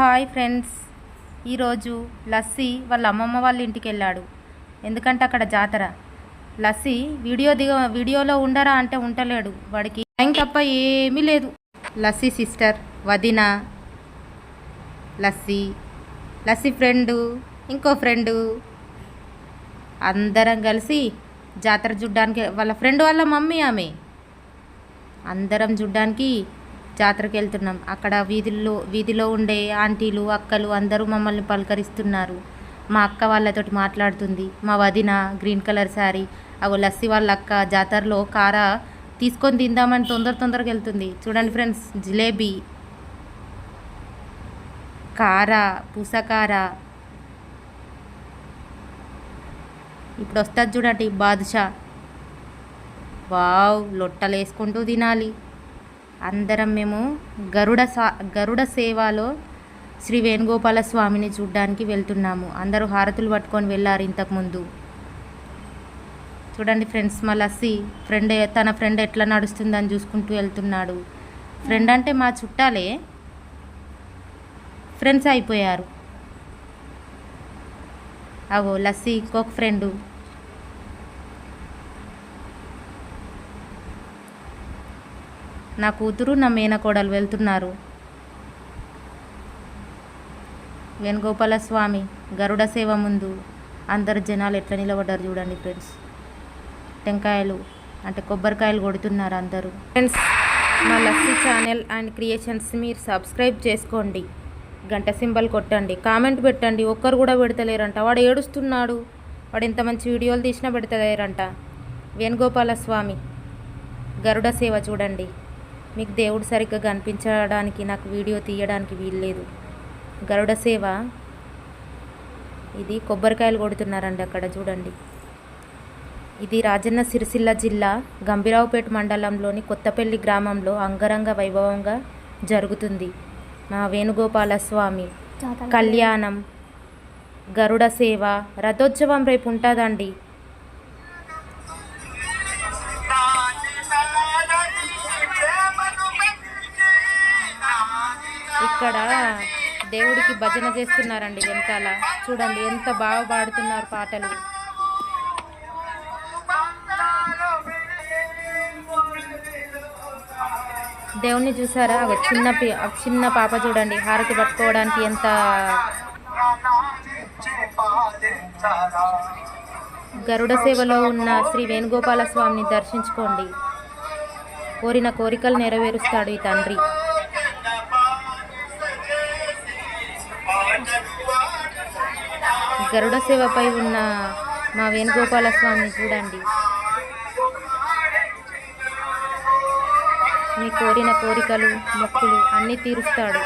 Hi friends, ఈరోజు లస్సీ వాళ్ళ అమ్మమ్మ వాళ్ళ ఇంటికి వెళ్ళాడు. ఎందుకంటే అక్కడ జాతర. లస్సీ వీడియోలో ఉండరా అంటే ఉండలేడు. వాడికి టైం తప్ప ఏమీ లేదు. లస్సీ సిస్టర్, వదిన, లస్సీ ఫ్రెండు, ఇంకో ఫ్రెండు అందరం కలిసి జాతర చూడ్డానికి, వాళ్ళ ఫ్రెండ్ వాళ్ళ మమ్మీ ఆమె, అందరం చూడ్డానికి జాతరకి వెళ్తున్నాం. అక్కడ వీధిలో ఉండే ఆంటీలు, అక్కలు అందరూ మమ్మల్ని పలకరిస్తున్నారు. మా అక్క వాళ్ళతోటి మాట్లాడుతుంది. మా వదిన గ్రీన్ కలర్ శారీ, అగో లస్సీ వాళ్ళ అక్క జాతరలో కారా తీసుకొని తిందామని తొందరగా వెళ్తుంది. చూడండి ఫ్రెండ్స్, జిలేబీ, కారా, పూసకార, ఇప్పుడు వస్తుంది చూడండి బాదుషా. వావ్, లొట్టలు వేసుకుంటూ తినాలి. అందరం మేము గరుడ సేవలో శ్రీ వేణుగోపాల స్వామిని చూడ్డానికి వెళ్తున్నాము. అందరూ హారతులు పట్టుకొని వెళ్ళారు ఇంతకుముందు. చూడండి ఫ్రెండ్స్, మా లస్సీ తన ఫ్రెండ్ ఎట్లా నడుస్తుందని చూసుకుంటూ వెళ్తున్నాడు. ఫ్రెండ్ అంటే మా చుట్టాలే, ఫ్రెండ్స్ అయిపోయారు. అవో లస్సీ ఇంకొక ఫ్రెండు. నా కూతురు, నా మేనకోడలు వెళ్తున్నారు. వేణుగోపాల స్వామి గరుడ సేవ ముందు అందరు జనాలు ఎట్లా నిలబడ్డారు చూడండి ఫ్రెండ్స్. టెంకాయలు అంటే కొబ్బరికాయలు కొడుతున్నారు అందరూ. ఫ్రెండ్స్, మా లస్సీ ఛానల్ అండ్ క్రియేషన్స్ మీరు సబ్స్క్రైబ్ చేసుకోండి, గంట సింబల్ కొట్టండి, కామెంట్ పెట్టండి. ఒక్కరు కూడా పెడతలేరంట. వాడు ఏడుస్తున్నాడు. వాడు ఎంత మంచి వీడియోలు తీసినా పెడతలేరంట. వేణుగోపాల స్వామి గరుడ సేవ చూడండి. మీకు దేవుడు సరిగ్గా కనిపించడానికి నాకు వీడియో తీయడానికి వీల్లేదు. గరుడ సేవ ఇది కొబ్బరికాయలు కొడుతున్నారండి అక్కడ చూడండి. ఇది రాజన్న సిరిసిల్ల జిల్లా గంభీరావుపేట మండలంలోని కొత్తపల్లి గ్రామంలో అంగరంగ వైభవంగా జరుగుతుంది. మా వేణుగోపాల స్వామి కళ్యాణం, గరుడ సేవ, రథోత్సవం రేపు ఉంటుందండి. ఇక్కడ దేవుడికి భజన చేస్తున్నారండి వెనకాల. చూడండి ఎంత బాగా పాడుతున్నారు పాటలు. దేవుణ్ణి చూసారా? చిన్న పాప చూడండి హారతి పట్టుకోవడానికి ఎంత. గరుడ సేవలో ఉన్న శ్రీ వేణుగోపాల స్వామిని దర్శించుకోండి. కోరిన కోరికలు నెరవేరుస్తాడు ఈ తండ్రి. గరుడ సేవపై ఉన్న మా వేణుగోపాల స్వామిని చూడండి. మీ కోరిన కోరికలు, మొక్కులు అన్నీ తీరుస్తాడు.